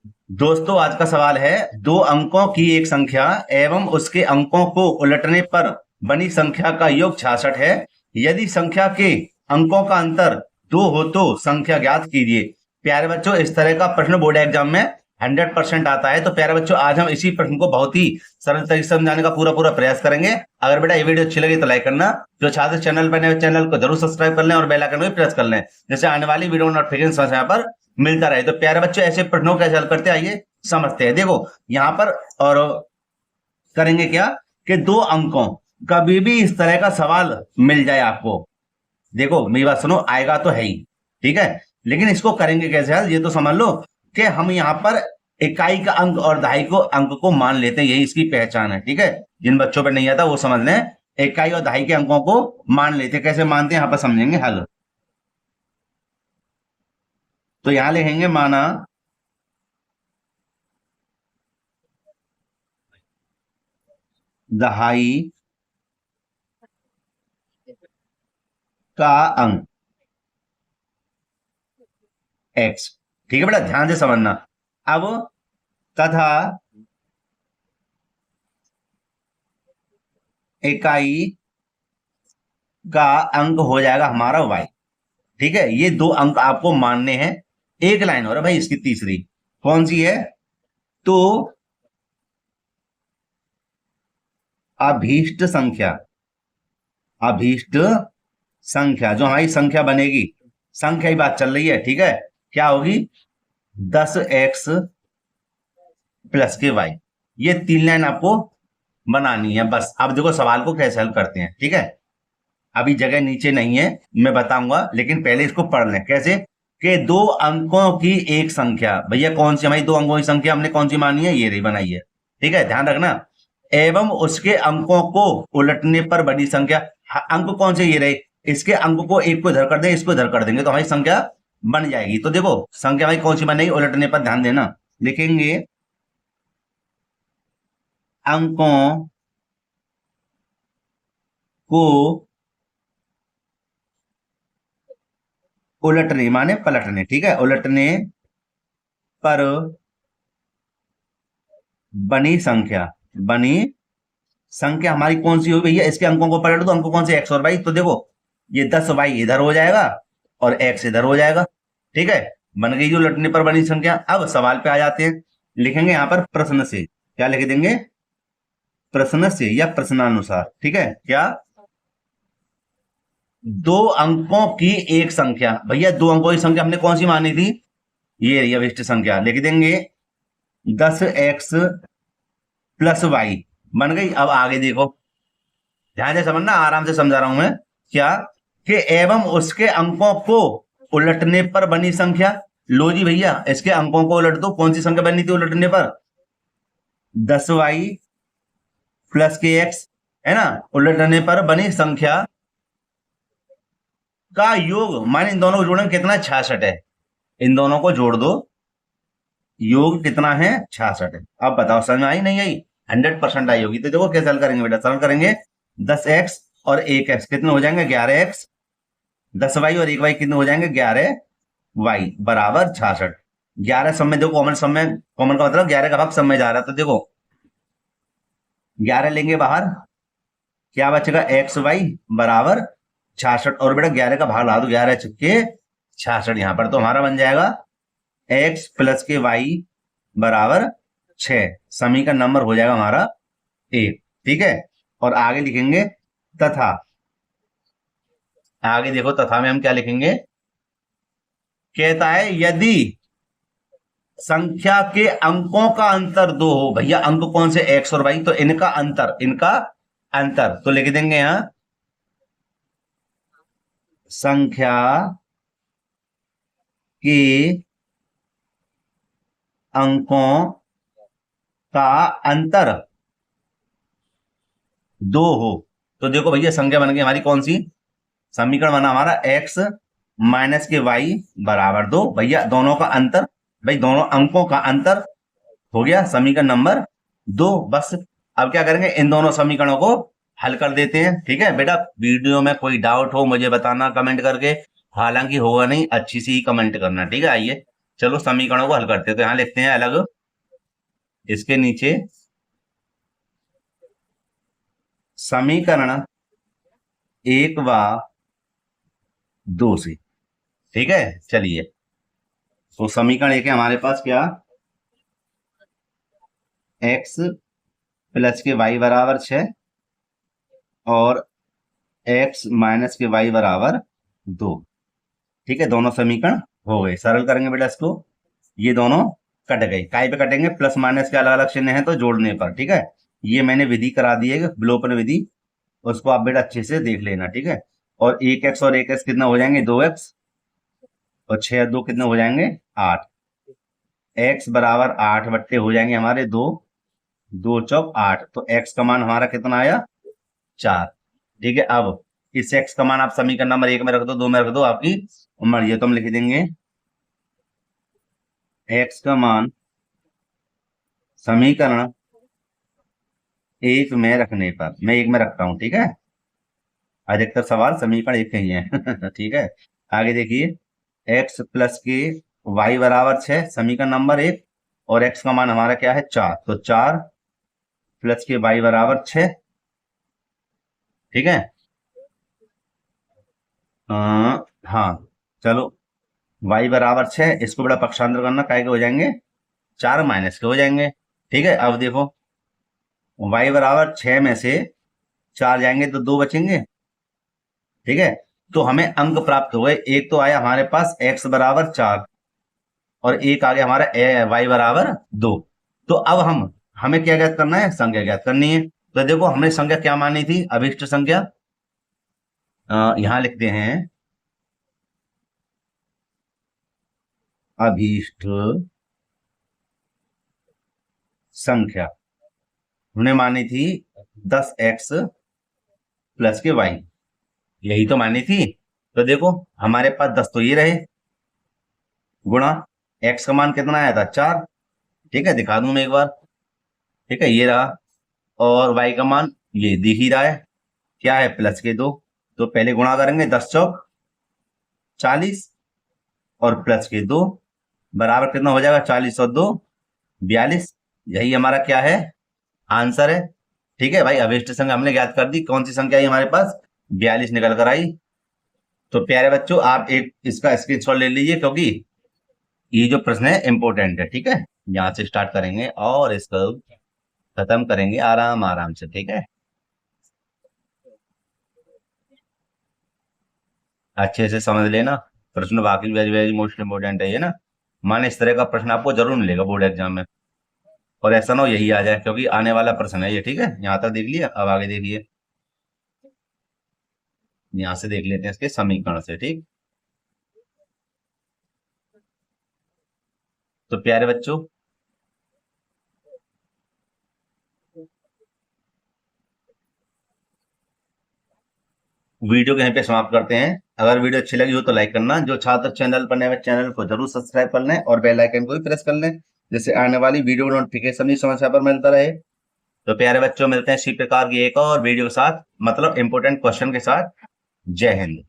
दोस्तों आज का सवाल है, दो अंकों की एक संख्या एवं उसके अंकों को उलटने पर बनी संख्या का योग 66 है। यदि संख्या के अंकों का अंतर 2 हो तो संख्या ज्ञात कीजिए। प्यारे बच्चों, इस तरह का प्रश्न बोर्ड एग्जाम में 100% आता है। तो प्यारे बच्चों, आज हम इसी प्रश्न को बहुत ही सरल तरीके से समझाने का पूरा प्रयास करेंगे। अगर बेटा ये वीडियो अच्छी लगी तो लाइक करना, जो छात्र चैनल पर नए चैनल को जरूर सब्सक्राइब कर लें और बेल आइकन भी प्रेस कर लें, जैसे आने वाली वीडियो नोटिफिकेशन यहाँ पर मिलता रहे। तो प्यारे बच्चों, ऐसे प्रश्नों को कैसे हल करते हैं आइए समझते हैं। देखो यहाँ पर और करेंगे क्या कि दो अंकों कभी भी इस तरह का सवाल मिल जाए आपको, देखो मेरी बात सुनो, आएगा तो है ही, ठीक है, लेकिन इसको करेंगे कैसे हल, ये तो समझ लो कि हम यहाँ पर इकाई का अंक और दहाई को अंक को मान लेते हैं, यही इसकी पहचान है। ठीक है, जिन बच्चों पर नहीं आता वो समझ लें, इकाई और दहाई के अंकों को मान लेते हैं। कैसे मानते हैं यहाँ पर समझेंगे हल। तो यहां लिखेंगे माना दहाई का अंक x। ठीक है बेटा, ध्यान से समझना। अब तथा इकाई का अंक हो जाएगा हमारा y। ठीक है, ये दो अंक आपको मानने हैं। एक लाइन और है भाई इसकी तीसरी, कौन सी है, तो अभीष्ट संख्या, अभीष्ट संख्या जो हमारी संख्या बनेगी, संख्या की बात चल रही है, ठीक है, क्या होगी 10x प्लस के y। ये तीन लाइन आपको बनानी है बस। अब देखो सवाल को कैसे हल करते हैं, ठीक है, अभी जगह नीचे नहीं है, मैं बताऊंगा, लेकिन पहले इसको पढ़ लें। कैसे कि दो अंकों की एक संख्या, भैया कौन सी हमारी दो अंकों की संख्या हमने कौन सी मानी है, ये रही बनाई है, ठीक है, ध्यान रखना। एवं उसके अंकों को उलटने पर बड़ी संख्या, अंक कौन से ये रहे, इसके अंक को एक को इधर कर दें, इसको इधर कर देंगे तो हमारी संख्या बन जाएगी। तो देखो संख्या हमारी कौन सी बनेगी, उलटने पर ध्यान देना, लिखेंगे अंकों को उलटने माने पलटने, ठीक है, उलटने पर बनी संख्या, बनी संख्या हमारी कौन सी होगी भैया, इसके अंकों को पलट दो, अंक कौन से x और y, तो देखो ये 10y इधर हो जाएगा और x इधर हो जाएगा, ठीक है, बन गई जो उलटने पर बनी संख्या। अब सवाल पे आ जाते हैं, लिखेंगे यहां पर प्रश्न से, क्या लिख देंगे, प्रश्न से या प्रश्नानुसार, ठीक है, क्या दो अंकों की एक संख्या, भैया दो अंकों की संख्या हमने कौन सी मानी थी, ये अभिष्ट संख्या, लिख देंगे 10x प्लस वाई, बन गई। अब आगे देखो, ध्यान से समझना, आराम से समझा रहा हूं मैं, क्या कि एवं उसके अंकों को उलटने पर बनी संख्या, लो जी भैया इसके अंकों को उलट दो, कौन सी संख्या बनी थी उलटने पर, 10y प्लस के एक्स, है ना, उलटने पर बनी संख्या का योग, माने इन दोनों को जोड़ें कितना, 66 है, इन दोनों को जोड़ दो, योग कितना है, 66 है। अब बताओ समझ में आई नहीं आई, 100% आई होगी। तो देखो कैसे हल करेंगे बेटा, सरल करेंगे, 10x और 1x कितने हो जाएंगे, 11x, 10y और 1y कितने हो जाएंगे, 11y बराबर 66। 11 सब में देखो कॉमन, सब में कॉमन का मतलब 11 का भाग सब में जा रहा है, तो देखो 11 लेंगे बाहर, क्या बचेगा, एक्स वाई बराबर 66, और बेटा 11 का भाग ला दो, 11 छक्के 66 यहां पर, तो हमारा बन जाएगा x प्लस के वाई बराबर 6, समीकरण नंबर हो जाएगा हमारा 1, ठीक है। और आगे लिखेंगे तथा, आगे देखो तथा में हम क्या लिखेंगे, कहता है यदि संख्या के अंकों का अंतर 2 हो, भैया अंक कौन से, x और y, तो इनका अंतर, इनका अंतर, तो लिख देंगे यहां संख्या के अंकों का अंतर 2 हो। तो देखो भैया संख्या बन गई हमारी कौन सी, समीकरण बना हमारा x माइनस के y बराबर 2, भैया दोनों का अंतर, भाई दोनों अंकों का अंतर हो गया समीकरण नंबर 2, बस। अब क्या करेंगे, इन दोनों समीकरणों को हल कर देते हैं, ठीक है बेटा। वीडियो में कोई डाउट हो मुझे बताना कमेंट करके, हालांकि होगा नहीं, अच्छी सी ही कमेंट करना, ठीक है। आइए चलो समीकरणों को हल करते हैं। तो यहाँ लिखते हैं अलग, इसके नीचे समीकरण 1 व 2 से। ठीक है, चलिए। तो समीकरण 1 है हमारे पास क्या, x प्लस के y बराबर 6 और x माइनस के y बराबर 2। ठीक है, दोनों समीकरण हो गए। सरल करेंगे बेटा इसको, ये दोनों कट गए। काय पे कटेंगे, प्लस माइनस के अलग अलग चिन्ह हैं तो जोड़ने पर। ठीक है, ये मैंने विधि करा दी है, विलोपन विधि, उसको आप बेटा अच्छे से देख लेना। ठीक है, और 1x और 1x कितना हो जाएंगे, 2x, और 6 और 2 कितने हो जाएंगे, 8। x बराबर 8 बट्टे हो जाएंगे हमारे 2, 2 चौक 8, तो x का मान हमारा कितना आया, 4। ठीक है, अब इस x का मान आप समीकरण नंबर 1 में रख दो, 2 में रख दो, आपकी मर्जी। तो हम लिख देंगे x का मान समीकरण 1 में रखने पर, मैं 1 में रखता हूं। ठीक है, अधिकतर सवाल समीकरण 1 के ही है। ठीक है, आगे देखिए, x प्लस के y बराबर 6 समीकरण नंबर 1, और x का मान हमारा क्या है, 4। तो 4 प्लस के y बराबर 6। ठीक है, हाँ, चलो, y बराबर 6, इसको बड़ा पक्षांतर करना, काय के हो जाएंगे, 4 माइनस के हो जाएंगे। ठीक है, अब देखो, y बराबर 6 में से 4 जाएंगे तो 2 बचेंगे। ठीक है, तो हमें अंक प्राप्त हो गए। एक तो आया हमारे पास x बराबर 4, और एक आ गया हमारा y बराबर 2। तो अब हमें क्या ज्ञात करना है, संख्या ज्ञात करनी है। तो देखो, हमने संख्या क्या मानी थी, अभिष्ट संख्या। यहां लिखते हैं अभीष्ट संख्या हमने मानी थी 10x प्लस के y, यही तो मानी थी। तो देखो, हमारे पास 10 तो ये रहे, गुणा x का मान कितना आया था, 4। ठीक है, दिखा दूं मैं एक बार। ठीक है, ये रहा, और y का मान ये दिख ही रहा है, क्या है, प्लस के 2। तो पहले गुणा करेंगे, 10 चौक 40, और प्लस के 2 बराबर कितना हो जाएगा, 40 और 2 42। यही हमारा क्या है, आंसर है। ठीक है भाई, अभिष्ट संख्या हमने ज्ञात कर दी। कौन सी संख्या आई हमारे पास, 42 निकल कर आई। तो प्यारे बच्चों, आप एक इसका स्क्रीनशॉट ले लीजिए, क्योंकि ये जो प्रश्न है इंपोर्टेंट है। ठीक है, यहाँ से स्टार्ट करेंगे और इसको खत्म करेंगे आराम आराम से। ठीक है, अच्छे से समझ लेना प्रश्न, बाकी वेरी वेरी मोस्ट इंपोर्टेंट है ये ना। माने इस तरह का प्रश्न आपको जरूर मिलेगा बोर्ड एग्जाम में, और ऐसा ना हो यही आ जाए, क्योंकि आने वाला प्रश्न है ये। ठीक है, यहाँ तक देख लिया, अब आगे देखिए, यहाँ से देख लेते हैं इसके समीकरण से। ठीक, तो प्यारे बच्चों, वीडियो को यहीं पे समाप्त करते हैं। अगर वीडियो अच्छी लगी हो तो लाइक करना, जो छात्र चैनल पर नए हैं चैनल को जरूर सब्सक्राइब कर लें, और बेल आइकन को भी प्रेस कर लें, जिससे आने वाली वीडियो नोटिफिकेशन भी समय पर मिलता रहे। तो प्यारे बच्चों, मिलते हैं इसी प्रकार की एक और वीडियो के साथ, मतलब इंपोर्टेंट क्वेश्चन के साथ। जय हिंद।